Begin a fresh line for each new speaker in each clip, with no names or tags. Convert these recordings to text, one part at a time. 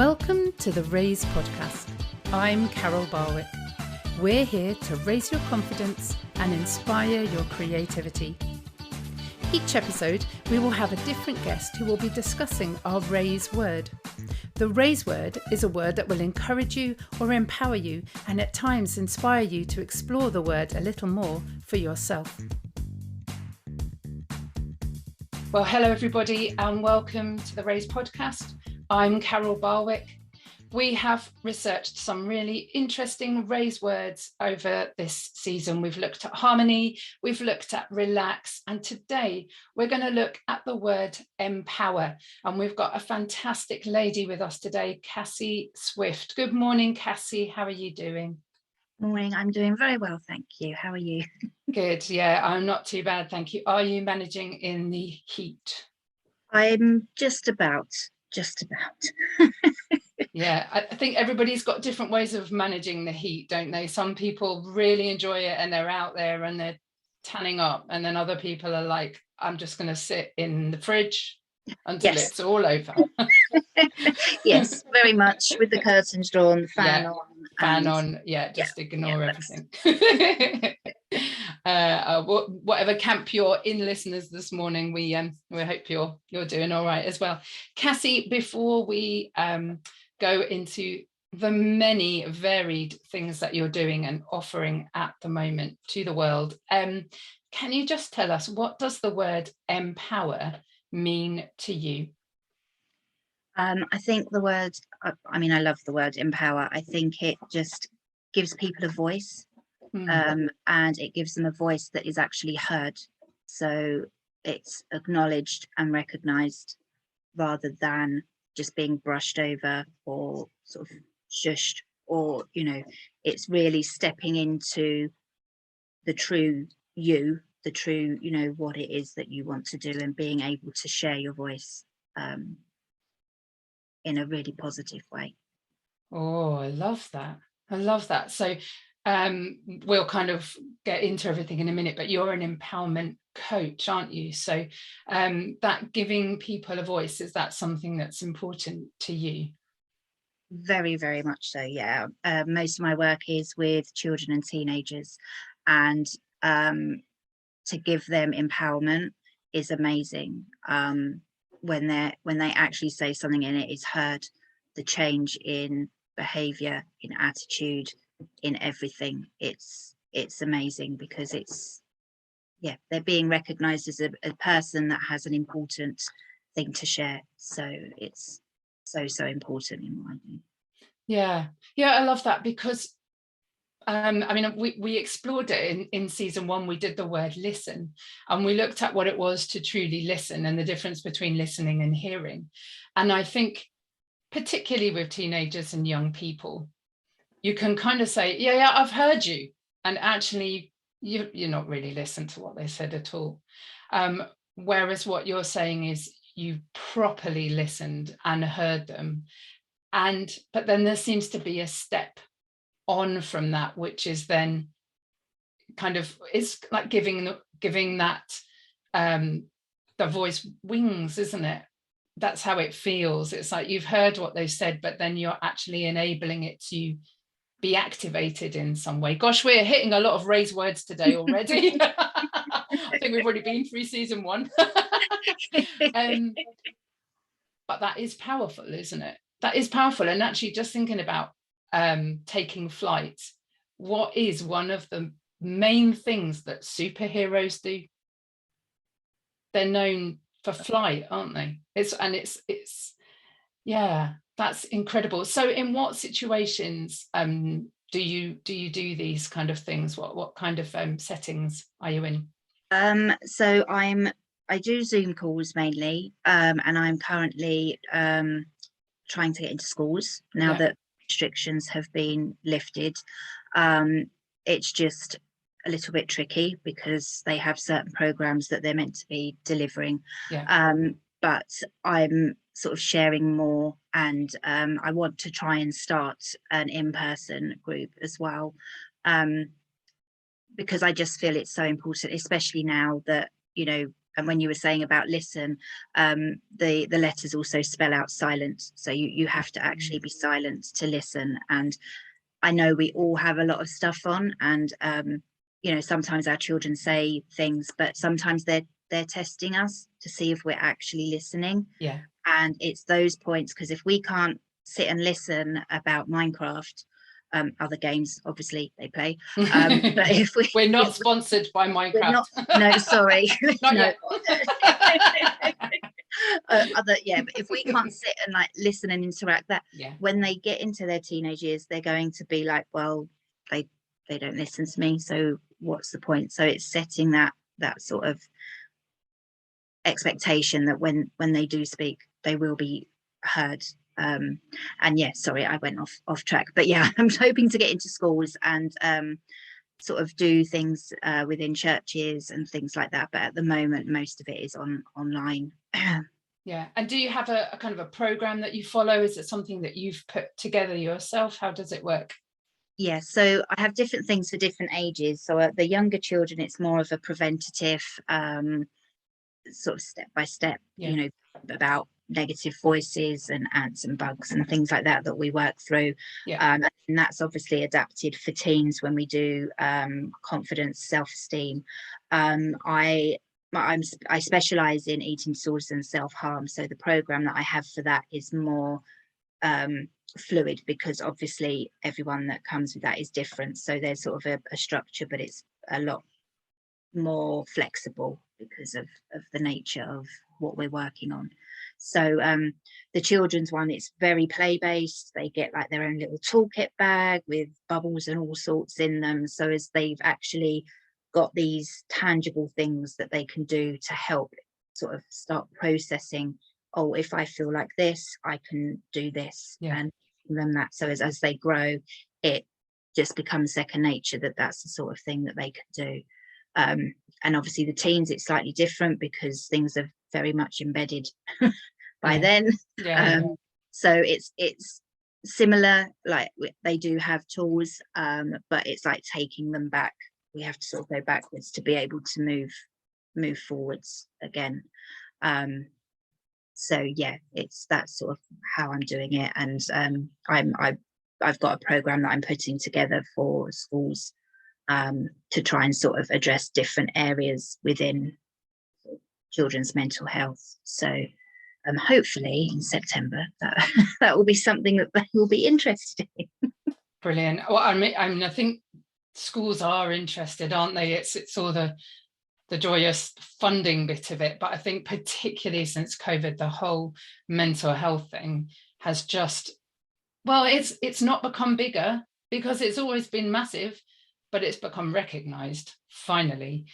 Welcome to the Raise podcast. I'm Carol Barwick. We're here to raise your confidence and inspire your creativity. Each episode, we will have a different guest who will be discussing our Raise word. The Raise word is a word that will encourage you or empower you and at times inspire you to explore the word a little more for yourself. Well, hello everybody and welcome to the Raise podcast. I'm Carol Barwick. We have researched some really interesting Raise words over this season. We've looked at harmony, we've looked at relax, and today we're going to look at the word empower. And we've got a fantastic lady with us today, Cassie Swift. Good morning, Cassie. How are you doing?
Morning, I'm doing very well, thank you. How are you?
Good, yeah, I'm not too bad, thank you. Are you managing in the heat?
I'm just about.
Yeah, I think everybody's got different ways of managing the heat, don't they? Some people really enjoy it and they're out there and they're tanning up, and then other people are like, I'm just going to sit in the fridge until
Yes.
it's all over.
Yes, very much, with the curtains drawn, the fan on.
Fan on, just ignore everything. Whatever camp you're in, listeners, this morning, we hope you're doing all right as well. Cassie, before we go into the many varied things that you're doing and offering at the moment to the world, can you just tell us, what does the word empower mean to you?
I think the word, I love the word empower. I think it just gives people a voice, and it gives them a voice that is actually heard. So it's acknowledged and recognised rather than just being brushed over or sort of shushed, or, it's really stepping into the true you, the true, what it is that you want to do, and being able to share your voice in a really positive way.
Oh, I love that. So we'll kind of get into everything in a minute, but you're an empowerment coach, aren't you? So that giving people a voice, is that something that's important to you?
Very, very much so, yeah. Most of my work is with children and teenagers, and to give them empowerment is amazing. When they actually say something and it is heard, the change in behavior, in attitude, in everything, it's amazing, because they're being recognized as a person that has an important thing to share. So it's so important in my view.
Yeah, I love that, because we explored it in season 1. We did the word listen, and we looked at what it was to truly listen and the difference between listening and hearing. And I think particularly with teenagers and young people, you can kind of say, yeah, I've heard you, and actually you're not really listened to what they said at all. Whereas what you're saying is you properly listened and heard them, but then there seems to be a step on from that, which is then kind of, it's like giving that the voice wings, isn't it? That's how it feels. It's like you've heard what they've said, but then you're actually enabling it to be activated in some way. Gosh, we're hitting a lot of Raise words today already. I think we've already been through season 1. But that is powerful, isn't it? That is powerful. And actually, just thinking about taking flight, what is one of the main things that superheroes do? They're known for flight, aren't they? It's that's incredible. So in what situations do you do these kind of things? What kind of settings are you in?
So I do Zoom calls mainly, and I'm currently trying to get into schools now that restrictions have been lifted. It's just a little bit tricky because they have certain programs that they're meant to be delivering. But I'm sort of sharing more, and I want to try and start an in-person group as well, because I just feel it's so important, especially now that and when you were saying about listen, the letters also spell out silent, so you have to actually be silent to listen. And I know we all have a lot of stuff on, and you know, sometimes our children say things, but sometimes they're testing us to see if we're actually listening.
Yeah.
And it's those points, because if we can't sit and listen about Minecraft, other games obviously they play, but if
we're not sponsored by Minecraft.
We're not, no, sorry.
Not
no.
yet.
But if we can't sit and like listen and interact, that when they get into their teenage years, they're going to be like, well, they don't listen to me, so what's the point? So it's setting that sort of expectation that when they do speak, they will be heard. And sorry, I went off track, but yeah, I'm hoping to get into schools and sort of do things within churches and things like that, but at the moment most of it is online.
Yeah. And do you have a kind of a program that you follow? Is it something that you've put together yourself? How does it work?
Yeah, so I have different things for different ages. So the younger children, it's more of a preventative sort of step by step, you know, about negative voices and ants and bugs and things like that we work through. And that's obviously adapted for teens when we do confidence, self-esteem. I specialize in eating disorders and self-harm, so the program that I have for that is more fluid, because obviously everyone that comes with that is different, so there's sort of a structure, but it's a lot more flexible because of the nature of what we're working on. So the children's one, it's very play based. They get like their own little toolkit bag with bubbles and all sorts in them, so as they've actually got these tangible things that they can do to help sort of start processing, oh, if I feel like this, I can do this, and them that, so as they grow, it just becomes second nature that that's the sort of thing that they can do. And obviously the teens, it's slightly different because things are very much embedded by then. So it's similar, like they do have tools, but it's like taking them back. We have to sort of go backwards to be able to move forwards again. So yeah, that's sort of how I'm doing it. And I've got a program that I'm putting together for schools to try and sort of address different areas within children's mental health. So hopefully in September that will be something that they will be interested in.
Brilliant. Well, I mean, I think schools are interested, aren't they? It's all the joyous funding bit of it, but I think particularly since COVID, the whole mental health thing has just, well, it's not become bigger because it's always been massive, but it's become recognized finally.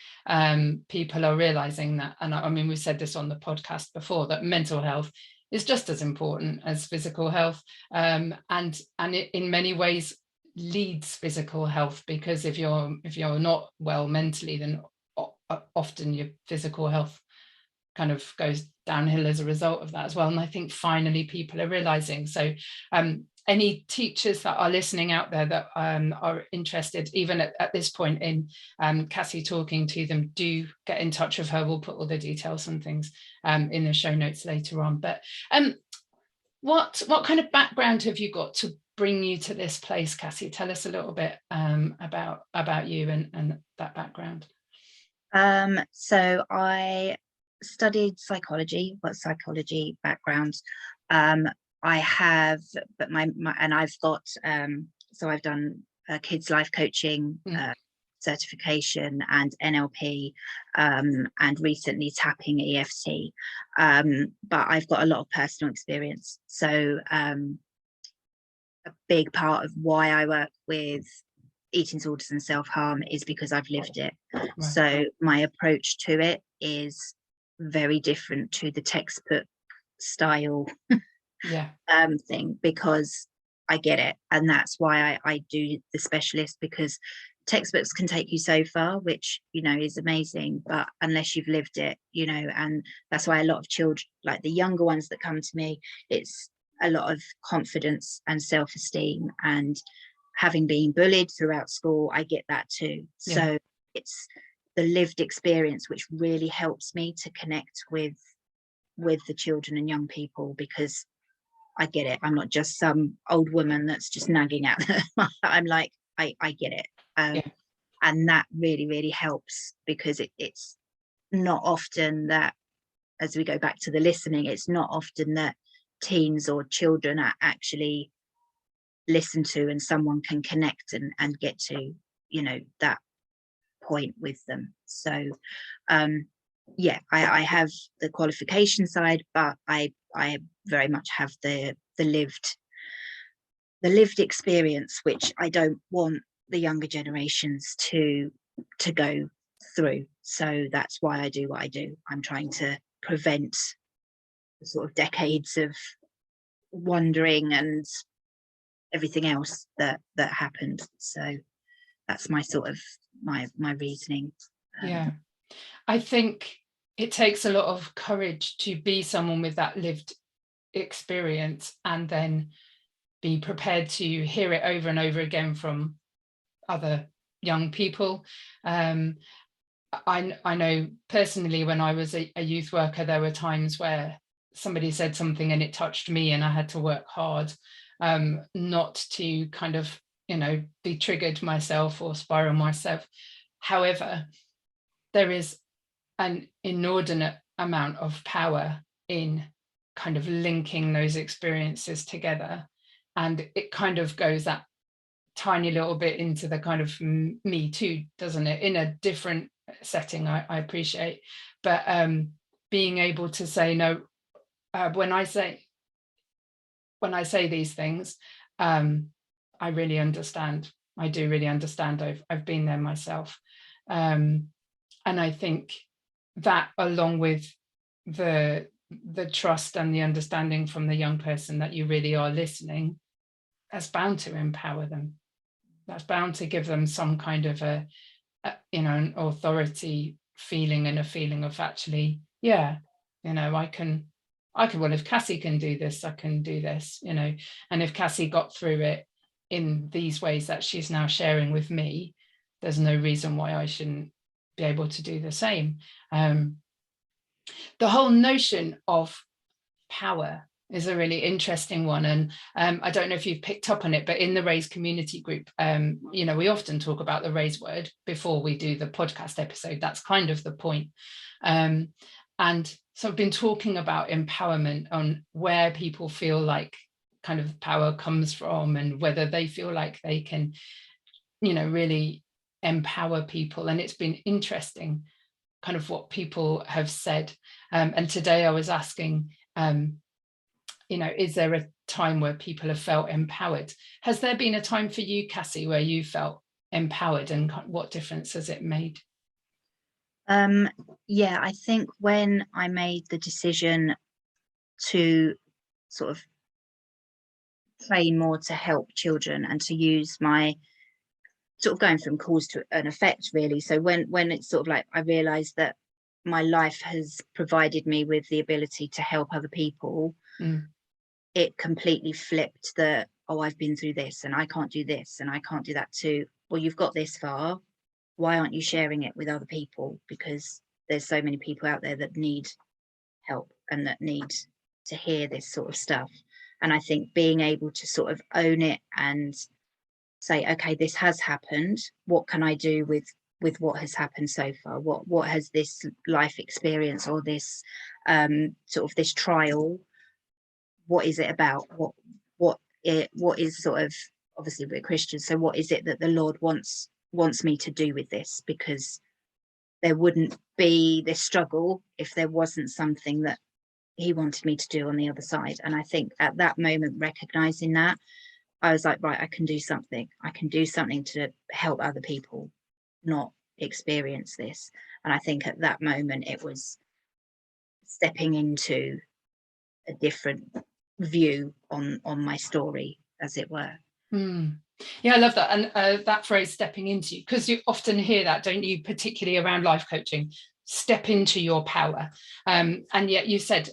People are realizing that, and I mean, we've said this on the podcast before, that mental health is just as important as physical health, and it in many ways leads physical health, because if you're not well mentally, then often your physical health kind of goes downhill as a result of that as well. And I think finally people are realizing. So any teachers that are listening out there that are interested, even at this point in Cassie talking to them, do get in touch with her. We'll put all the details and things in the show notes later on. But what kind of background have you got to bring you to this place, Cassie? Tell us a little bit about you and that background.
So I studied psychology, got psychology background. I have, but and I've got, so I've done kids life coaching certification and NLP, and recently tapping EFT. But I've got a lot of personal experience. So a big part of why I work with eating disorders and self-harm is because I've lived it. Right. So my approach to it is very different to the textbook style thing, because I get it, and that's why I do the specialist, because textbooks can take you so far, which, you know, is amazing, but unless you've lived it, you know, and that's why a lot of children, like the younger ones that come to me, it's a lot of confidence and self-esteem, and having been bullied throughout school, I get that too. So it's lived experience, which really helps me to connect with the children and young people, because I get it. I'm not just some old woman that's just nagging at them. I'm like, I get it.
Yeah.
And that really, really helps, because it's not often that, as we go back to the listening, it's not often that teens or children are actually listened to and someone can connect and get to, you know, that point with them. So yeah, I have the qualification side, but I very much have the lived experience, which I don't want the younger generations to go through. So that's why I do what I do. I'm trying to prevent the sort of decades of wandering and everything else that happened. So that's my sort of my reasoning.
Yeah, I think it takes a lot of courage to be someone with that lived experience and then be prepared to hear it over and over again from other young people. I know personally, when I was a youth worker, there were times where somebody said something and it touched me, and I had to work hard not to kind of, you know, be triggered myself or spiral myself. However, there is an inordinate amount of power in kind of linking those experiences together, and it kind of goes that tiny little bit into the kind of me too, doesn't it, in a different setting, I appreciate, but being able to say no, when I say these things, I really understand. I do really understand. I've been there myself, and I think that, along with the trust and the understanding from the young person that you really are listening, that's bound to empower them. That's bound to give them some kind of a you know, an authority feeling, and a feeling of, actually, yeah, you know, I can, well, if Cassie can do this, I can do this, you know. And if Cassie got through it in these ways that she's now sharing with me, there's no reason why I shouldn't be able to do the same. The whole notion of power is a really interesting one, and I don't know if you've picked up on it, but in the Raise community group, you know, we often talk about the Raise word before we do the podcast episode. That's kind of the point. And so I've been talking about empowerment, on where people feel like kind of power comes from, and whether they feel like they can, you know, really empower people. And it's been interesting kind of what people have said. And today I was asking, you know, is there a time where people have felt empowered? Has there been a time for you, Cassie, where you felt empowered, and what difference has it made?
Yeah, I think when I made the decision to sort of train more to help children, and to use my sort of going from cause to an effect, really. So when it's sort of like, I realized that my life has provided me with the ability to help other people, it completely flipped the, oh, I've been through this and I can't do this and I can't do that too. Well, you've got this far, why aren't you sharing it with other people? Because there's so many people out there that need help and that need to hear this sort of stuff. And I think being able to sort of own it and say, okay, this has happened, what can I do with what has happened so far? What has this life experience, or this sort of this trial, what is it about? What is sort of, obviously we're Christians, so what is it that the Lord wants me to do with this? Because there wouldn't be this struggle if there wasn't something that he wanted me to do on the other side. And I think at that moment, recognizing that, I was like, right, I can do something to help other people not experience this. And I think at that moment it was stepping into a different view on my story, as it were.
Yeah, I love that. And that phrase, stepping into, because you often hear that, don't you, particularly around life coaching, step into your power. And yet you said,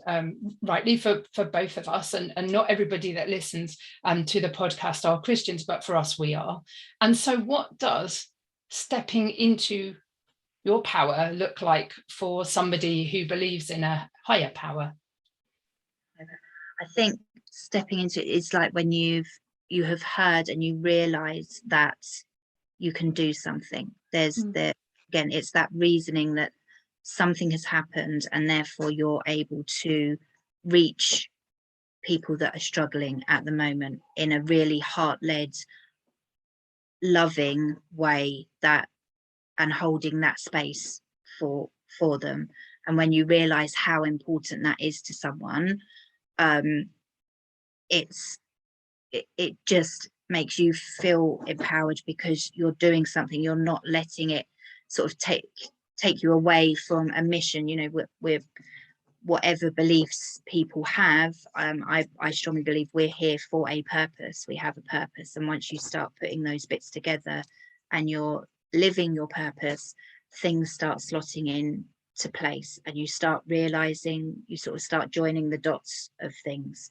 rightly, for both of us, and not everybody that listens to the podcast are Christians, but for us we are. And so what does stepping into your power look like for somebody who believes in a higher power?
I think stepping into it is like when you have heard and you realize that you can do something. There's again, it's that reasoning that something has happened and therefore you're able to reach people that are struggling at the moment in a really heart-led, loving way, that and holding that space for them. And when you realize how important that is to someone, it just makes you feel empowered, because you're doing something. You're not letting it sort of take you away from a mission. You know, with whatever beliefs people have, I strongly believe we're here for a purpose. We have a purpose, and once you start putting those bits together and you're living your purpose, things start slotting in to place, and you start realizing, you sort of start joining the dots of things.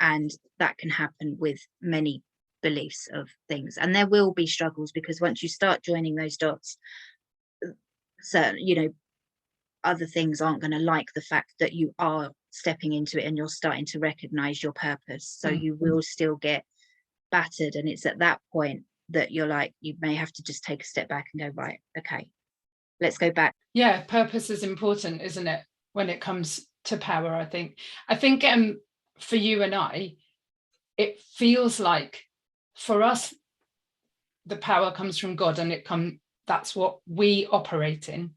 And that can happen with many beliefs of things, and there will be struggles, because once you start joining those dots, so you know, other things aren't going to like the fact that you are stepping into it and you're starting to recognize your purpose. So you will still get battered, and it's at that point that you're like, you may have to just take a step back and go, right, okay, let's go back.
Yeah, purpose is important, isn't it, when it comes to power? I think for you and I, it feels like for us the power comes from God, and that's what we operate in.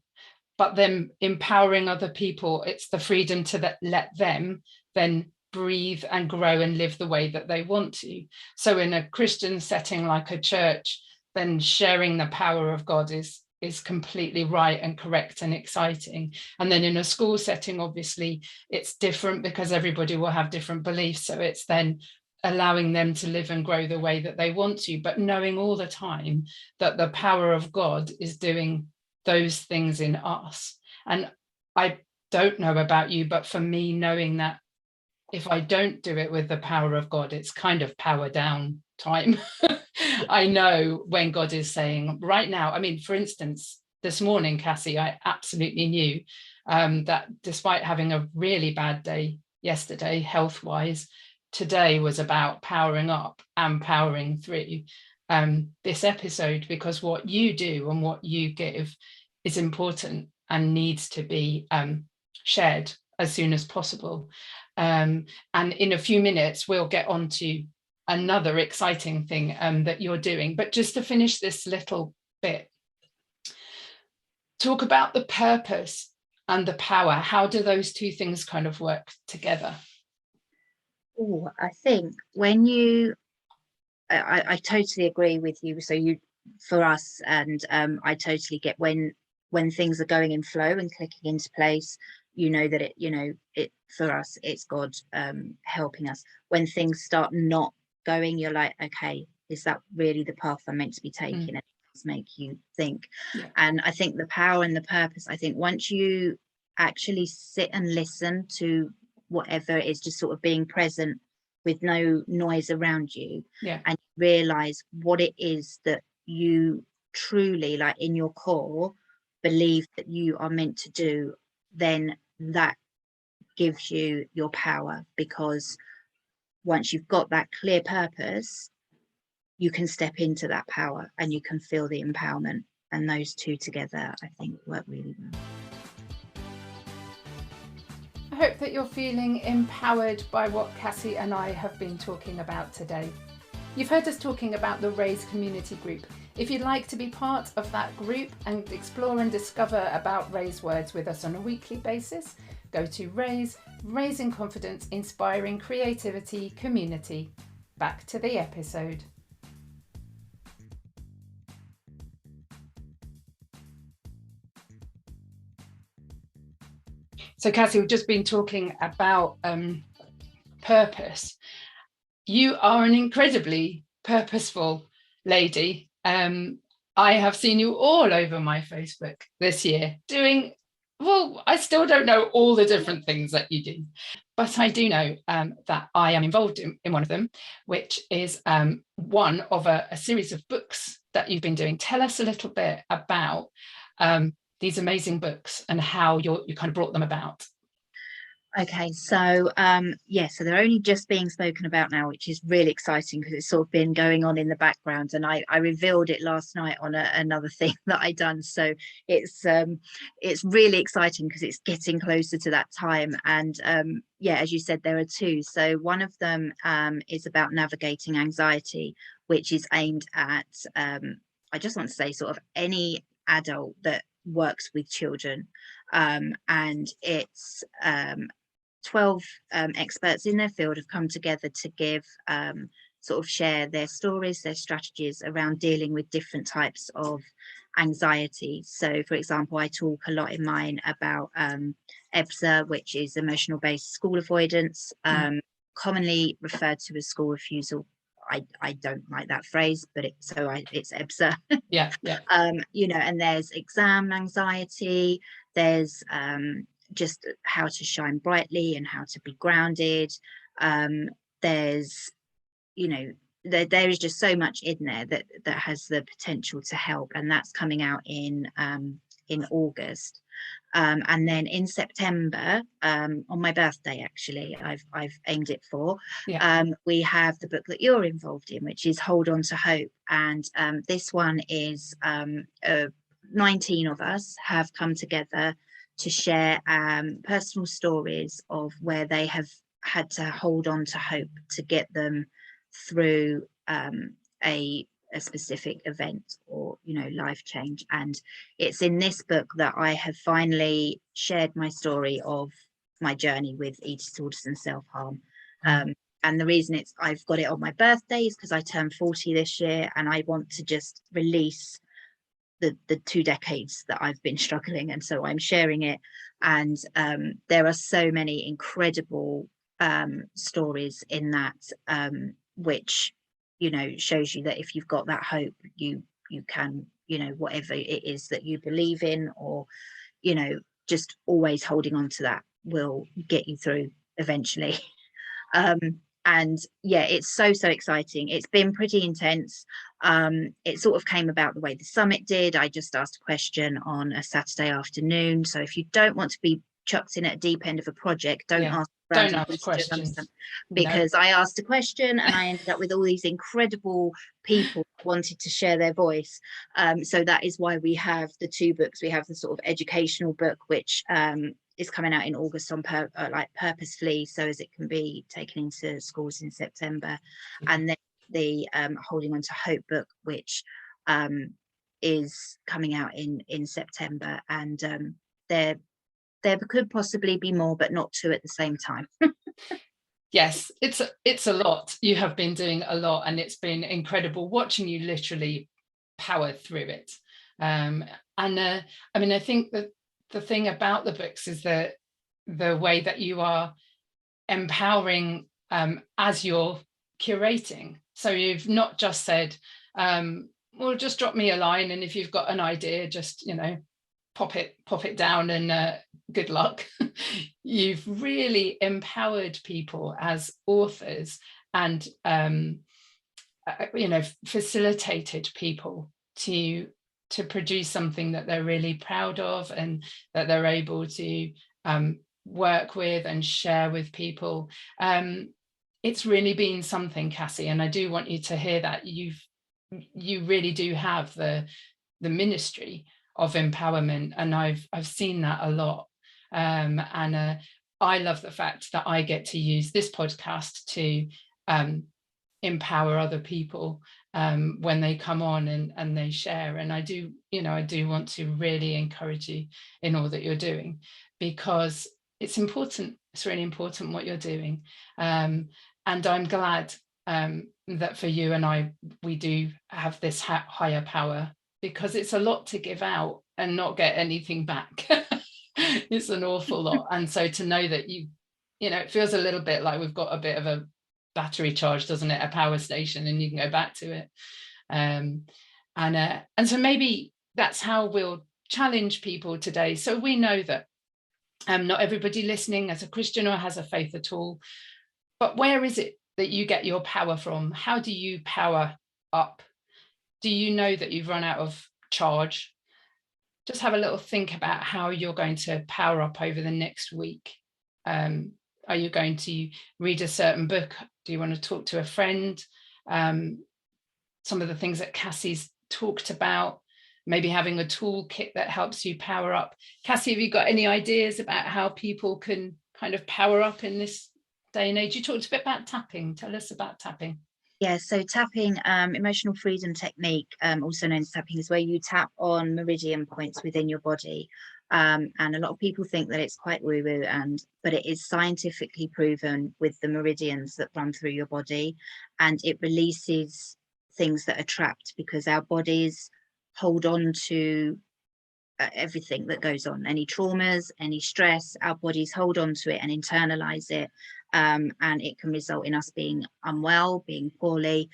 But then empowering other people, it's the freedom to let them then breathe and grow and live the way that they want to. So in a Christian setting like a church, then sharing the power of God is completely right and correct and exciting. And then in a school setting, obviously, it's different, because everybody will have different beliefs. So it's then allowing them to live and grow the way that they want to, but knowing all the time that the power of God is doing those things in us. And I don't know about you, but for me, knowing that if I don't do it with the power of God, it's kind of power down time. I know when God is saying right now, I mean, for instance, this morning, Cassie, I absolutely knew that despite having a really bad day yesterday, health-wise, today was about powering up and powering through this episode, because what you do and what you give is important and needs to be shared as soon as possible. And in a few minutes, we'll get on to another exciting thing that you're doing. But just to finish this little bit, talk about the purpose and the power. How do those two things kind of work together?
Oh, I think when you, I totally agree with you. So you, for us, and I totally get when things are going in flow and clicking into place, you know that it for us, it's God helping us. When things start not going, you're like, okay, is that really the path I'm meant to be taking? And it does make you think.
Yeah.
And I think the power and the purpose, I think once you actually sit and listen to whatever it is, just sort of being present with no noise around you, and realize what it is that you truly, like in your core, believe that you are meant to do, then that gives you your power. Because once you've got that clear purpose, you can step into that power and you can feel the empowerment, and those two together, I think, work really well.
I hope that you're feeling empowered by what Cassie and I have been talking about today. You've heard us talking about the Raise community group. If you'd like to be part of that group and explore and discover about Raise words with us on a weekly basis, go to Raise, Raising Confidence, Inspiring Creativity Community. Back to the episode. So Cassie, we've just been talking about purpose. You are an incredibly purposeful lady. I have seen you all over my Facebook this year doing, well, I still don't know all the different things that you do, but I do know that I am involved in one of them, which is one of a series of books that you've been doing. Tell us a little bit about these amazing books and how you kind of brought them about.
Okay, so so they're only just being spoken about now, which is really exciting because it's sort of been going on in the background, and I revealed it last night on another thing that I done. So it's really exciting because it's getting closer to that time. And as you said, there are two. So one of them is about navigating anxiety, which is aimed at I just want to say sort of any adult that works with children, and it's 12 experts in their field have come together to give sort of share their stories, their strategies around dealing with different types of anxiety. So for example, I talk a lot in mine about EBSA, which is emotional based school avoidance, commonly referred to as school refusal. I don't like that phrase, but it's EBSA.
Yeah.
And there's exam anxiety, there's just how to shine brightly and how to be grounded. There's there is just so much in there that has the potential to help, and that's coming out in August. And then in September, on my birthday, actually, I've aimed it for. We have the book that you're involved in, which is Hold On to Hope, and this one is 19 of us have come together to share personal stories of where they have had to hold on to hope to get them through a specific event or life change. And it's in this book that I have finally shared my story of my journey with eating disorders and self-harm. And the reason I've got it on my birthday is because I turned 40 this year, and I want to just release the 2 decades that I've been struggling, and so I'm sharing it. And there are so many incredible stories in that, which shows you that if you've got that hope, you can, whatever it is that you believe in, or just always holding on to that will get you through eventually. And it's so exciting. It's been pretty intense. It sort of came about the way the summit did. I just asked a question on a Saturday afternoon. So if you don't want to be chucked in at a deep end of a project, don't ask
questions,
because I asked a question and I ended up with all these incredible people who wanted to share their voice. So that is why we have the 2 books. We have the sort of educational book, which is coming out in August on purposefully, so as it can be taken into schools in September. And then the Holding On to Hope book, which is coming out in September. And there could possibly be more, but not 2 at the same time.
Yes, it's a lot. You have been doing a lot, and it's been incredible watching you literally power through it. I think that the thing about the books is that the way that you are empowering as you're curating. So you've not just said, well, just drop me a line, and if you've got an idea, just pop it down, and good luck. You've really empowered people as authors, and facilitated people to produce something that they're really proud of, and that they're able to work with and share with people. It's really been something, Cassie, and I do want you to hear that you really do have the ministry of empowerment, and I've seen that a lot. And I love the fact that I get to use this podcast to empower other people when they come on and they share. And I do want to really encourage you in all that you're doing, because it's important. It's really important what you're doing. And I'm glad that for you and I, we do have this higher power, because it's a lot to give out and not get anything back. It's an awful lot. And so to know that it feels a little bit like we've got a bit of a battery charge, doesn't it? A power station, and you can go back to it. And so maybe that's how we'll challenge people today. So we know that not everybody listening is a Christian or has a faith at all, but where is it that you get your power from? How do you power up? Do you know that you've run out of charge? just have a little think about how you're going to power up over the next week. Are you going to read a certain book? Do you want to talk to a friend? Some of the things that Cassie's talked about, maybe having a toolkit that helps you power up. Cassie, have you got any ideas about how people can kind of power up in this day and age? You talked a bit about tapping. Tell us about tapping.
Yeah, so tapping, emotional freedom technique, also known as tapping, is where you tap on meridian points within your body. And a lot of people think that it's quite woo-woo, but it is scientifically proven with the meridians that run through your body, and it releases things that are trapped, because our bodies hold on to everything that goes on, any traumas, any stress. Our bodies hold on to it and internalize it, and it can result in us being unwell, being poorly.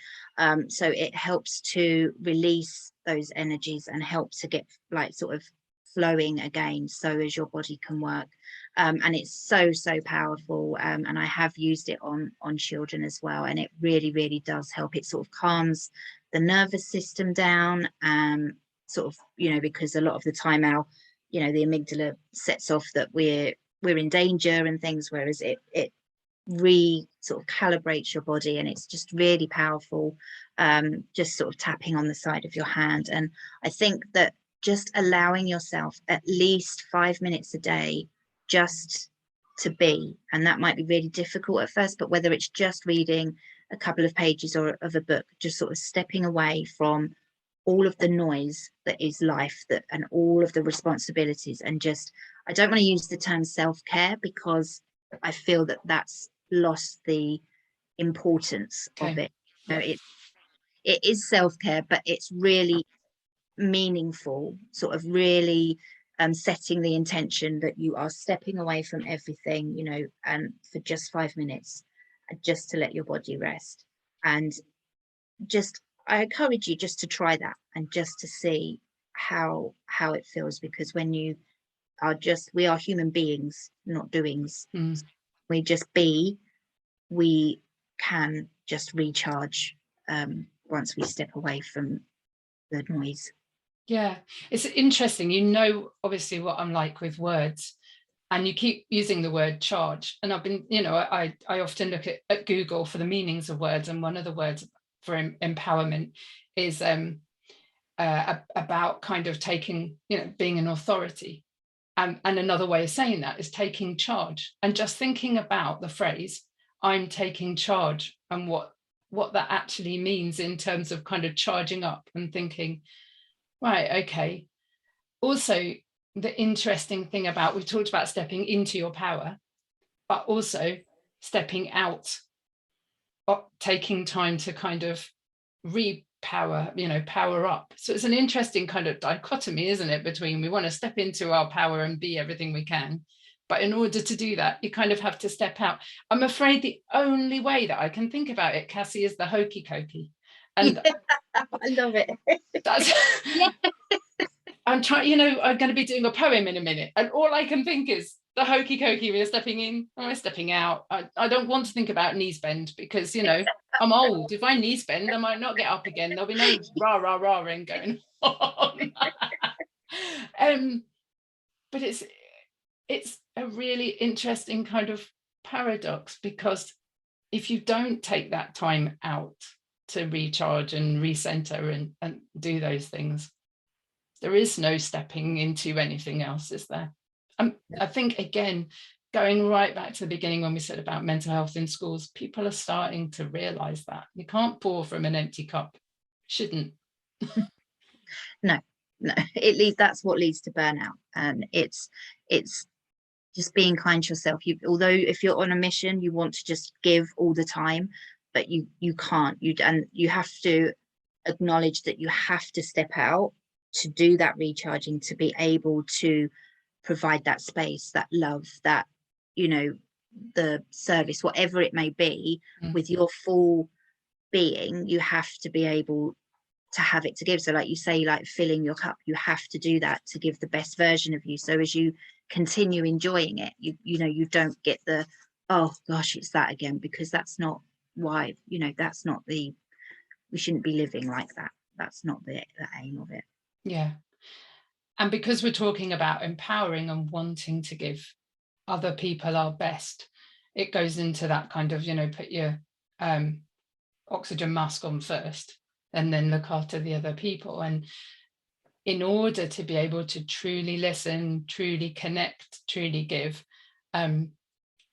So it helps to release those energies and help to get like sort of flowing again, so as your body can work. And it's so powerful, and I have used it on children as well, and it really does help. It sort of calms the nervous system down, sort of, you know, because a lot of the time our, you know, the amygdala sets off that we're in danger and things, whereas it sort of calibrates your body, and it's just really powerful. Just sort of tapping on the side of your hand. And I think that just allowing yourself at least 5 minutes a day just to be, and that might be really difficult at first, but whether it's just reading a couple of pages of a book, just sort of stepping away from all of the noise that is life, that and all of the responsibilities, and just, I don't want to use the term self-care, because I feel that that's lost the importance of it. You know, it is self-care, but it's really meaningful, sort of really setting the intention that you are stepping away from everything, you know, and for just 5 minutes, just to let your body rest. And just, I encourage you just to try that, and just to see how it feels, because when you are just, we are human beings, not doings. We just be, we can just recharge once we step away from the noise.
Yeah, it's interesting. You know, obviously what I'm like with words, and you keep using the word charge. And I've been, you know, I often look at Google for the meanings of words, and one of the words for empowerment is about kind of taking, you know, being an authority. And another way of saying that is taking charge, and just thinking about the phrase, I'm taking charge, and what that actually means in terms of kind of charging up and thinking, right, okay. Also, the interesting thing about, we've talked about stepping into your power, but also stepping out, taking time to kind of repower, you know, power up. So it's an interesting kind of dichotomy, isn't it, between we want to step into our power and be everything we can, but in order to do that, you kind of have to step out. I'm afraid the only way that I can think about it, Cassie, is the hokey cokey. And
yeah, I love it.
that's
Yeah.
I'm trying, you know, I'm going to be doing a poem in a minute, and all I can think is the hokey cokey. We're stepping in, we're stepping out. I don't want to think about knees bend, because, you know, I'm old. If I knees bend, I might not get up again. There'll be no rah rah rah and going on. But it's a really interesting kind of paradox, because if you don't take that time out to recharge and recenter and do those things, there is no stepping into anything else, is there? I think, again, going right back to the beginning when we said about mental health in schools, people are starting to realise that you can't pour from an empty cup. Shouldn't.
No, that's what leads to burnout. And it's just being kind to yourself. Although if you're on a mission, you want to just give all the time, but you can't. And you have to acknowledge that you have to step out to do that recharging, to be able to provide that space, that love, that, you know, the service, whatever it may be, with your full being. You have to be able to have it to give. So like you say, like filling your cup, you have to do that to give the best version of you. So as you continue enjoying it, you know, you don't get the, oh gosh, it's that again, because that's not why, you know, that's not we shouldn't be living like that. That's not the aim of it.
Yeah. And because we're talking about empowering and wanting to give other people our best, it goes into that kind of, put your oxygen mask on first and then look after the other people. And in order to be able to truly listen, truly connect, truly give,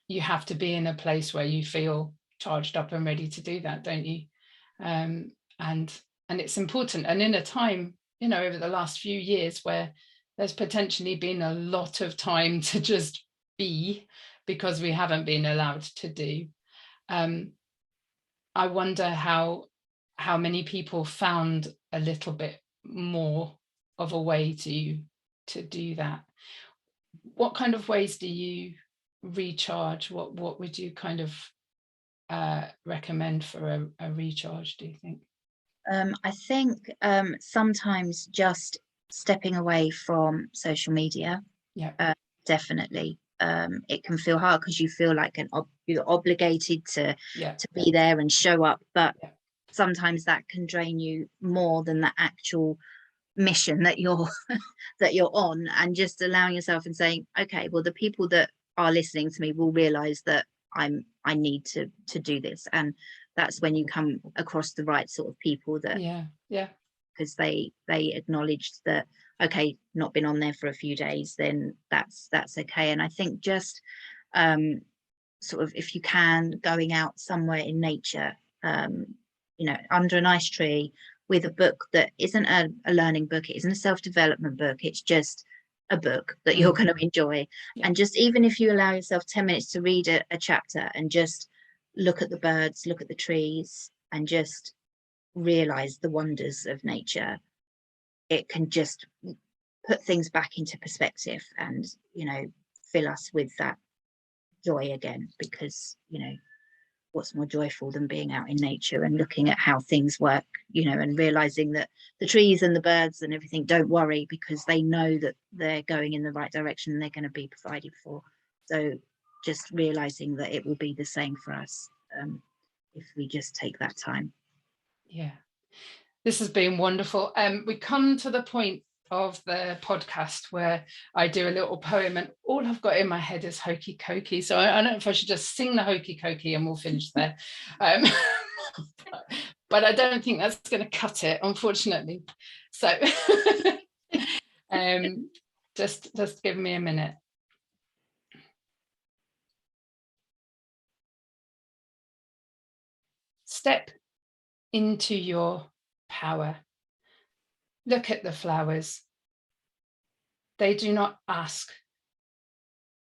you have to be in a place where you feel charged up and ready to do that, don't you? And it's important. And in a time, over the last few years where there's potentially been a lot of time to just be, because we haven't been allowed to do. I wonder how many people found a little bit more of a way to do that. What kind of ways do you recharge? What would you kind of recommend for a recharge, do you think?
I think sometimes just stepping away from social media, definitely. It can feel hard because you feel like you're obligated to be there and show up, but sometimes that can drain you more than the actual mission that you're on, and just allowing yourself and saying, okay, well, the people that are listening to me will realize that I need to do this. And that's when you come across the right sort of people that because they acknowledged that, okay, not been on there for a few days, then that's okay. And I think just sort of, if you can, going out somewhere in nature, under a nice tree with a book that isn't a learning book, it isn't a self-development book, it's just a book that you're going to enjoy. And just, even if you allow yourself 10 minutes to read a chapter and just look at the birds, look at the trees, and just realize the wonders of nature, it can just put things back into perspective and fill us with that joy again. Because what's more joyful than being out in nature and looking at how things work, and realizing that the trees and the birds and everything don't worry, because they know that they're going in the right direction and they're going to be provided for. So just realizing that it will be the same for us if we just take that time.
This has been wonderful. We come to the point of the podcast where I do a little poem, and all I've got in my head is hokey cokey. So I don't know if I should just sing the hokey cokey and we'll finish there. But I don't think that's going to cut it, unfortunately. So just give me a minute. Step into your power. Look at the flowers. They do not ask.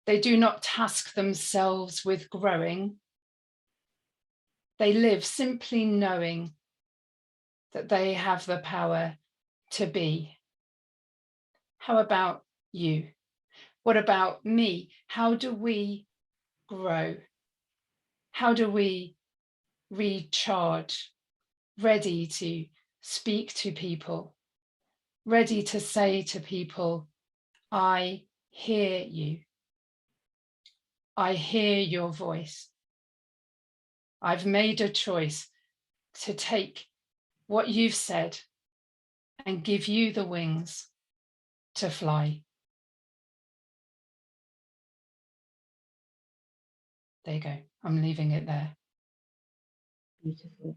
They do not task themselves with growing. They live simply knowing that they have the power to be. How about you? What about me? How do we grow? How do we recharge? Ready to speak to people, ready to say to people, I hear you. I hear your voice. I've made a choice to take what you've said and give you the wings to fly. There you go. I'm leaving it there.
Beautiful.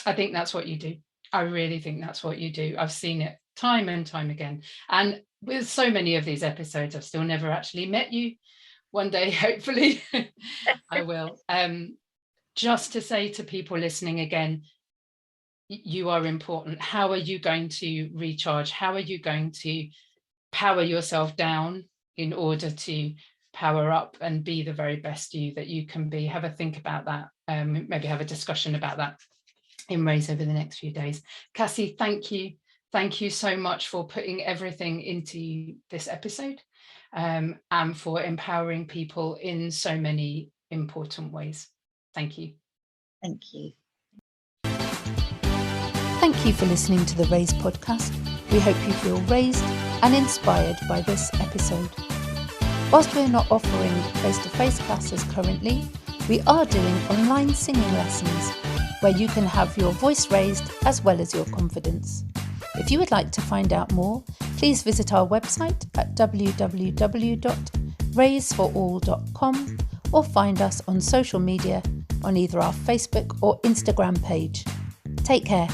I think that's what you do. I really think that's what you do. I've seen it time and time again. And with so many of these episodes, I've still never actually met you. One day, hopefully, I will. Just to say to people listening again, you are important. How are you going to recharge? How are you going to power yourself down in order to power up and be the very best you that you can be? Have a think about that. Maybe have a discussion about that in Raise over the next few days. Cassie, thank you. Thank you so much for putting everything into this episode and for empowering people in so many important ways. Thank you.
Thank you.
Thank you for listening to the Raise podcast. We hope you feel raised and inspired by this episode. Whilst we're not offering face-to-face classes currently, we are doing online singing lessons where you can have your voice raised as well as your confidence. If you would like to find out more, please visit our website at www.raiseforall.com or find us on social media on either our Facebook or Instagram page. Take care.